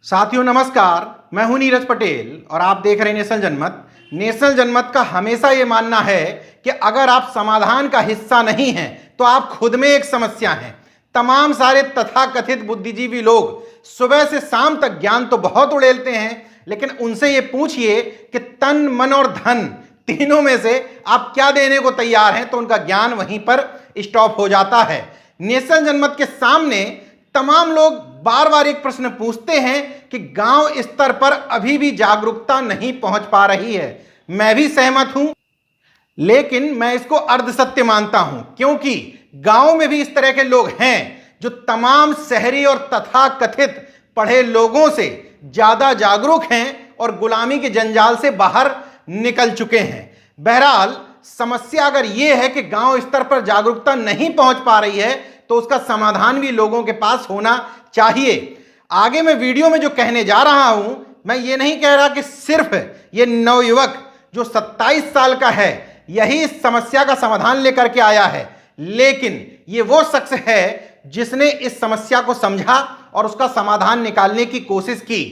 साथियों नमस्कार, मैं हूं नीरज पटेल और आप देख रहे हैं नेशनल जनमत। नेशनल जनमत का हमेशा ये मानना है कि अगर आप समाधान का हिस्सा नहीं हैं तो आप खुद में एक समस्या हैं। तमाम सारे तथाकथित बुद्धिजीवी लोग सुबह से शाम तक ज्ञान तो बहुत उड़ेलते हैं, लेकिन उनसे ये पूछिए कि तन मन और धन तीनों में से आप क्या देने को तैयार हैं, तो उनका ज्ञान वहीं पर स्टॉप हो जाता है। नेशनल जनमत के सामने तमाम लोग बार बार एक प्रश्न पूछते हैं कि गांव स्तर पर अभी भी जागरूकता नहीं पहुंच पा रही है। मैं भी सहमत हूं, लेकिन मैं इसको अर्धसत्य मानता हूं, क्योंकि गांव में भी इस तरह के लोग हैं जो तमाम शहरी और तथाकथित पढ़े लोगों से ज्यादा जागरूक हैं और गुलामी के जंजाल से बाहर निकल चुके हैं। बहरहाल समस्या अगर यह है कि गांव स्तर पर जागरूकता नहीं पहुंच पा रही है, तो उसका समाधान भी लोगों के पास होना चाहिए। आगे मैं वीडियो में जो कहने जा रहा हूं, मैं ये नहीं कह रहा कि सिर्फ ये नवयुवक जो 27 साल का है यही इस समस्या का समाधान लेकर के आया है, लेकिन ये वो शख्स है जिसने इस समस्या को समझा और उसका समाधान निकालने की कोशिश की।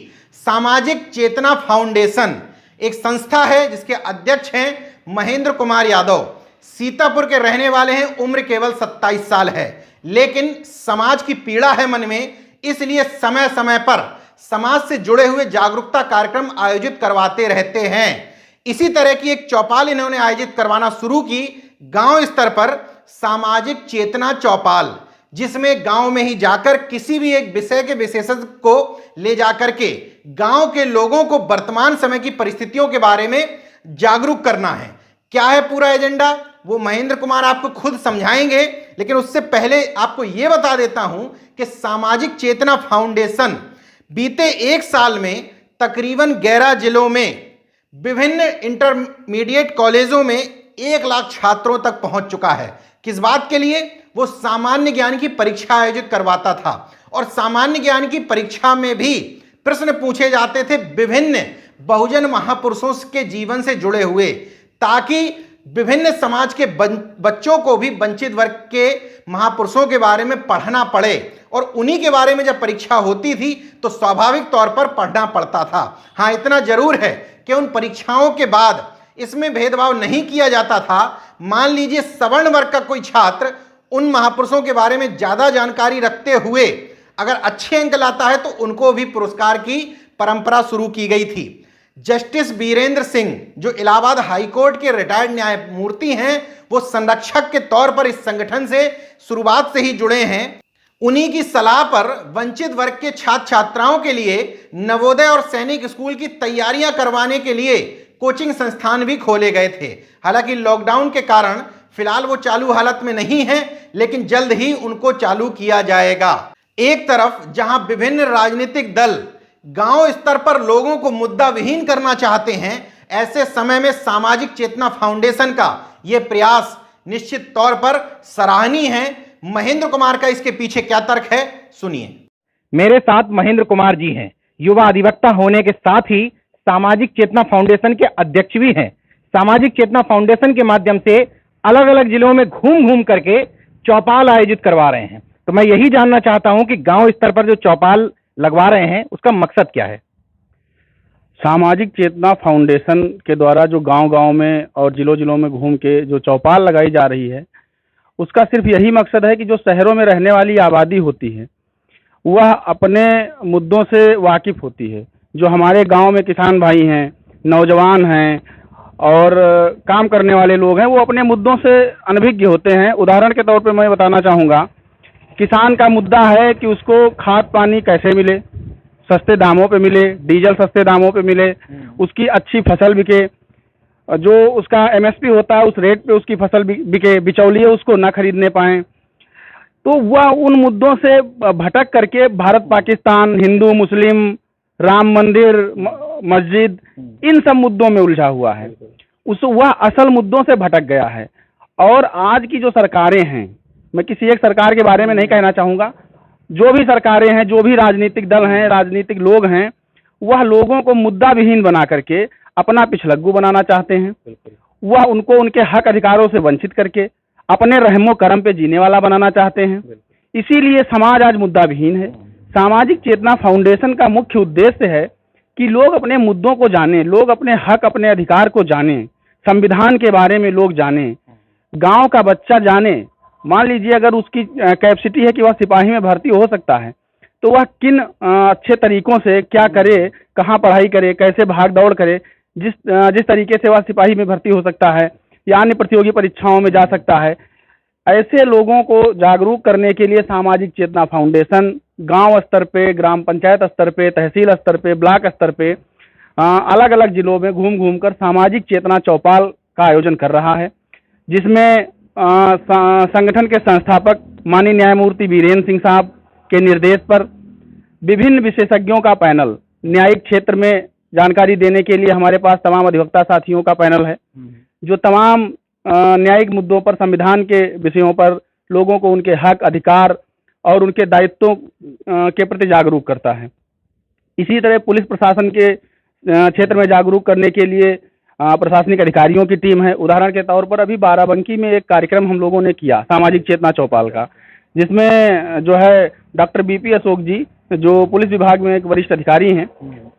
सामाजिक चेतना फाउंडेशन एक संस्था है जिसके अध्यक्ष हैं महेंद्र कुमार यादव। सीतापुर के रहने वाले हैं, उम्र केवल 27 साल है, लेकिन समाज की पीड़ा है मन में, इसलिए समय समय पर समाज से जुड़े हुए जागरूकता कार्यक्रम आयोजित करवाते रहते हैं। इसी तरह की एक चौपाल इन्होंने आयोजित करवाना शुरू की, गांव स्तर पर सामाजिक चेतना चौपाल, जिसमें गांव में ही जाकर किसी भी एक विषय के विशेषज्ञ को ले जाकर के गांव के लोगों को वर्तमान समय की परिस्थितियों के बारे में जागरूक करना है। क्या है पूरा एजेंडा, वो महेंद्र कुमार आपको खुद समझाएंगे, लेकिन उससे पहले आपको यह बता देता हूं कि सामाजिक चेतना फाउंडेशन बीते एक साल में तकरीबन 11 जिलों में विभिन्न इंटरमीडिएट कॉलेजों में 1 लाख छात्रों तक पहुंच चुका है। किस बात के लिए? वो सामान्य ज्ञान की परीक्षा आयोजित करवाता था और सामान्य ज्ञान की परीक्षा में भी प्रश्न पूछे जाते थे विभिन्न बहुजन महापुरुषों के जीवन से जुड़े हुए, ताकि विभिन्न समाज के बच्चों को भी वंचित वर्ग के महापुरुषों के बारे में पढ़ना पड़े, और उन्हीं के बारे में जब परीक्षा होती थी तो स्वाभाविक तौर पर पढ़ना पड़ता था। हाँ, इतना जरूर है कि उन परीक्षाओं के बाद इसमें भेदभाव नहीं किया जाता था। मान लीजिए सवर्ण वर्ग का कोई छात्र उन महापुरुषों के बारे में ज्यादा जानकारी रखते हुए अगर अच्छे अंक लाता है तो उनको भी पुरस्कार की परंपरा शुरू की गई थी। जस्टिस वीरेंद्र सिंह जो इलाहाबाद हाईकोर्ट के रिटायर्ड न्यायमूर्ति हैं, वो संरक्षक के तौर पर इस संगठन से शुरुआत से ही जुड़े हैं। उन्हीं की सलाह पर वंचित वर्ग के छात्र छात्राओं के लिए नवोदय और सैनिक स्कूल की तैयारियां करवाने के लिए कोचिंग संस्थान भी खोले गए थे। हालांकि लॉकडाउन के कारण फिलहाल वो चालू हालत में नहीं है, लेकिन जल्द ही उनको चालू किया जाएगा। एक तरफ जहां विभिन्न राजनीतिक दल गांव स्तर पर लोगों को मुद्दा विहीन करना चाहते हैं, ऐसे समय में सामाजिक चेतना फाउंडेशन का यह प्रयास निश्चित तौर पर सराहनीय है। महेंद्र कुमार का इसके पीछे क्या तर्क है, सुनिए। मेरे साथ महेंद्र कुमार जी हैं, युवा अधिवक्ता होने के साथ ही सामाजिक चेतना फाउंडेशन के अध्यक्ष भी हैं। सामाजिक चेतना फाउंडेशन के माध्यम से अलग अलग जिलों में घूम घूम करके चौपाल आयोजित करवा रहे हैं। तो मैं यही जानना चाहता हूं कि गांव स्तर पर जो चौपाल लगवा रहे हैं उसका मकसद क्या है? सामाजिक चेतना फाउंडेशन के द्वारा जो गांव-गांव में और जिलों-जिलों में घूम के जो चौपाल लगाई जा रही है, उसका सिर्फ यही मकसद है कि जो शहरों में रहने वाली आबादी होती है वह अपने मुद्दों से वाकिफ होती है। जो हमारे गांव में किसान भाई हैं, नौजवान हैं और काम करने वाले लोग हैं, वो अपने मुद्दों से अनभिज्ञ होते हैं। उदाहरण के तौर पे मैं बताना चाहूँगा, किसान का मुद्दा है कि उसको खाद पानी कैसे मिले, सस्ते दामों पे मिले, डीजल सस्ते दामों पे मिले, उसकी अच्छी फसल बिके, जो उसका एमएसपी होता है उस रेट पे उसकी फसल बिके, बिचौलिए उसको ना खरीदने पाएं। तो वह उन मुद्दों से भटक करके भारत पाकिस्तान, हिंदू मुस्लिम, राम मंदिर, मस्जिद, इन सब मुद्दों में उलझा हुआ है। वह असल मुद्दों से भटक गया है। और आज की जो सरकारें हैं, मैं किसी एक सरकार के बारे में नहीं कहना चाहूँगा, जो भी सरकारें हैं, जो भी राजनीतिक दल हैं, राजनीतिक लोग हैं, वह लोगों को मुद्दा विहीन बना करके अपना पिछलग्गू बनाना चाहते हैं। वह उनको उनके हक अधिकारों से वंचित करके अपने रहमो करम पे जीने वाला बनाना चाहते हैं। इसीलिए समाज आज मुद्दा विहीन है। सामाजिक चेतना फाउंडेशन का मुख्य उद्देश्य है कि लोग अपने मुद्दों को जानें, लोग अपने हक, अपने अधिकार को जानें, संविधान के बारे में लोग जानें, गांव का बच्चा जाने। मान लीजिए अगर उसकी कैपेसिटी है कि वह सिपाही में भर्ती हो सकता है, तो वह किन अच्छे तरीकों से क्या करे, कहाँ पढ़ाई करे, कैसे भाग दौड़ करे, जिस तरीके से वह सिपाही में भर्ती हो सकता है या अन्य प्रतियोगी परीक्षाओं में जा सकता है। ऐसे लोगों को जागरूक करने के लिए सामाजिक चेतना फाउंडेशन गांव स्तर पे, ग्राम पंचायत स्तर पे, तहसील स्तर पे, ब्लॉक स्तर पे अलग अलग जिलों में घूम घूम कर सामाजिक चेतना चौपाल का आयोजन कर रहा है, जिसमें संगठन के संस्थापक माननीय न्यायमूर्ति वीरेंद्र सिंह साहब के निर्देश पर विभिन्न विशेषज्ञों का पैनल, न्यायिक क्षेत्र में जानकारी देने के लिए हमारे पास तमाम अधिवक्ता साथियों का पैनल है, जो तमाम न्यायिक मुद्दों पर, संविधान के विषयों पर लोगों को उनके हक, अधिकार और उनके दायित्वों के प्रति जागरूक करता है। इसी तरह पुलिस प्रशासन के क्षेत्र में जागरूक करने के लिए प्रशासनिक अधिकारियों की टीम है। उदाहरण के तौर पर अभी बाराबंकी में एक कार्यक्रम हम लोगों ने किया सामाजिक चेतना चौपाल का, जिसमें जो है डॉक्टर बीपी अशोक जी, जो पुलिस विभाग में एक वरिष्ठ अधिकारी हैं,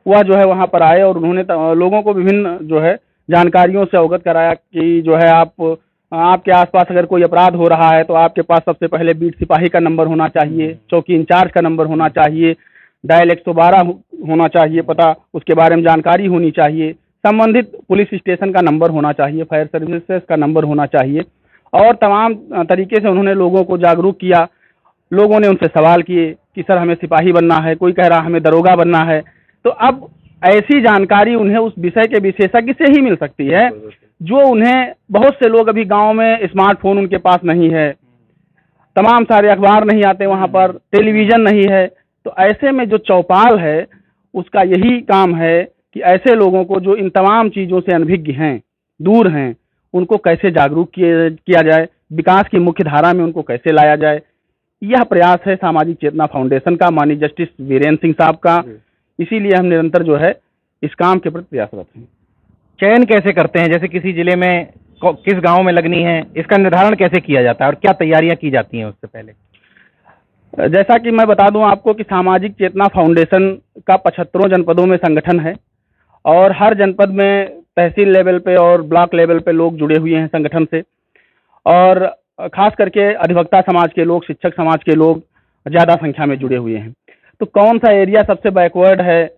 वह जो है वहाँ पर आए और उन्होंने लोगों को विभिन्न जो है जानकारियों से अवगत कराया कि जो है आपके आसपास अगर कोई अपराध हो रहा है तो आपके पास सबसे पहले बीट सिपाही का नंबर होना चाहिए, चौकी इंचार्ज का नंबर होना चाहिए, डायल 112 होना चाहिए पता, उसके बारे में जानकारी होनी चाहिए, संबंधित पुलिस स्टेशन का नंबर होना चाहिए, फायर सर्विसेज का नंबर होना चाहिए और तमाम तरीके से उन्होंने लोगों को जागरूक किया। लोगों ने उनसे सवाल किए कि सर हमें सिपाही बनना है, कोई कह रहा हमें दरोगा बनना है। तो अब ऐसी जानकारी उन्हें उस विषय के विशेषज्ञ से ही मिल सकती है, जो उन्हें, बहुत से लोग अभी गांव में स्मार्टफोन उनके पास नहीं है, तमाम सारे अखबार नहीं आते वहां पर, टेलीविज़न नहीं है। तो ऐसे में जो चौपाल है उसका यही काम है कि ऐसे लोगों को जो इन तमाम चीज़ों से अनभिज्ञ हैं, दूर हैं, उनको कैसे जागरूक किया जाए, विकास की मुख्य धारा में उनको कैसे लाया जाए। यह प्रयास है सामाजिक चेतना फाउंडेशन का, माननीय जस्टिस वीरेंद्र सिंह साहब का। इसीलिए हम निरंतर जो है इस काम के प्रति प्रयासरत हैं। चयन कैसे करते हैं, जैसे किसी जिले में किस गांव में लगनी है, इसका निर्धारण कैसे किया जाता है और क्या तैयारियां की जाती हैं उससे पहले? जैसा कि मैं बता दूं आपको कि सामाजिक चेतना फाउंडेशन का 75 जनपदों में संगठन है और हर जनपद में तहसील लेवल पे और ब्लॉक लेवल पे लोग जुड़े हुए हैं संगठन से, और खास करके अधिवक्ता समाज के लोग, शिक्षक समाज के लोग ज़्यादा संख्या में जुड़े हुए हैं। तो कौन सा एरिया सबसे बैकवर्ड है,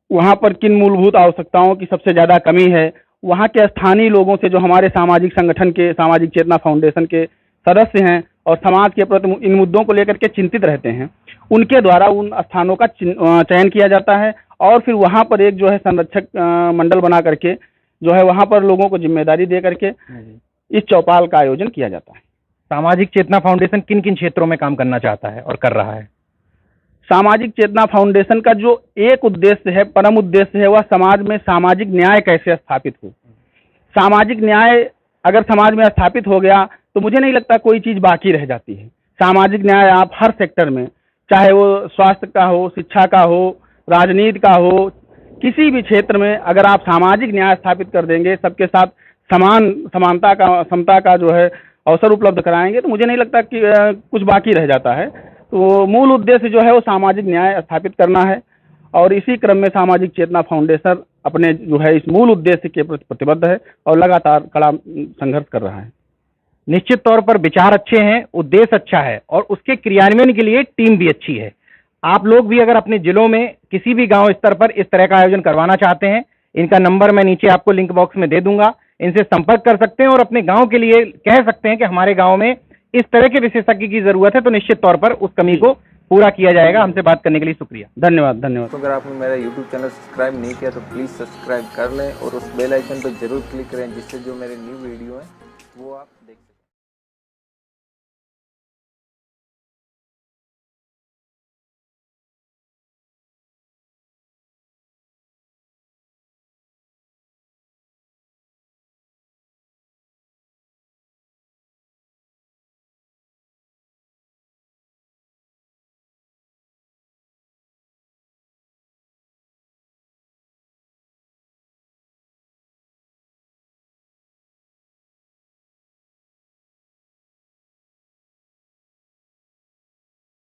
वहाँ पर किन मूलभूत आवश्यकताओं की सबसे ज़्यादा कमी है, वहाँ के स्थानीय लोगों से, जो हमारे सामाजिक संगठन के, सामाजिक चेतना फाउंडेशन के सदस्य हैं और समाज के प्रति इन मुद्दों को लेकर के चिंतित रहते हैं, उनके द्वारा उन स्थानों का चयन किया जाता है और फिर वहाँ पर एक जो है संरक्षक मंडल बना करके जो है वहाँ पर लोगों को जिम्मेदारी दे करके इस चौपाल का आयोजन किया जाता है। सामाजिक चेतना फाउंडेशन किन किन क्षेत्रों में काम करना चाहता है और कर रहा है? सामाजिक चेतना फाउंडेशन का जो एक उद्देश्य है, परम उद्देश्य है, वह समाज में सामाजिक न्याय कैसे स्थापित हो। सामाजिक न्याय अगर समाज में स्थापित हो गया तो मुझे नहीं लगता कोई चीज़ बाकी रह जाती है। सामाजिक न्याय आप हर सेक्टर में, चाहे वो स्वास्थ्य का हो, शिक्षा का हो, राजनीति का हो, किसी भी क्षेत्र में अगर आप सामाजिक न्याय स्थापित कर देंगे, सबके साथ समानता का, समता का जो है अवसर उपलब्ध कराएंगे, तो मुझे नहीं लगता कि कुछ बाकी रह जाता है। तो मूल उद्देश्य जो है वो सामाजिक न्याय स्थापित करना है और इसी क्रम में सामाजिक चेतना फाउंडेशन अपने जो है इस मूल उद्देश्य के प्रति प्रतिबद्ध है और लगातार कड़ा संघर्ष कर रहा है। निश्चित तौर पर विचार अच्छे हैं, उद्देश्य अच्छा है और उसके क्रियान्वयन के लिए टीम भी अच्छी है। आप लोग भी अगर अपने जिलों में किसी भी गांव स्तर पर इस तरह का आयोजन करवाना चाहते हैं, इनका नंबर मैं नीचे आपको लिंक बॉक्स में दे दूंगा, इनसे संपर्क कर सकते हैं और अपने गांव के लिए कह सकते हैं कि हमारे गांव में इस तरह के विशेषज्ञ की जरूरत है, तो निश्चित तौर पर उस कमी को पूरा किया जाएगा। हमसे बात करने के लिए शुक्रिया, धन्यवाद। धन्यवाद। तो अगर आपने मेरा YouTube चैनल सब्सक्राइब नहीं किया तो प्लीज़ सब्सक्राइब कर लें और उस बेल आइकन पर जरूर क्लिक करें, जिससे जो मेरे न्यू वीडियो हैं वो आप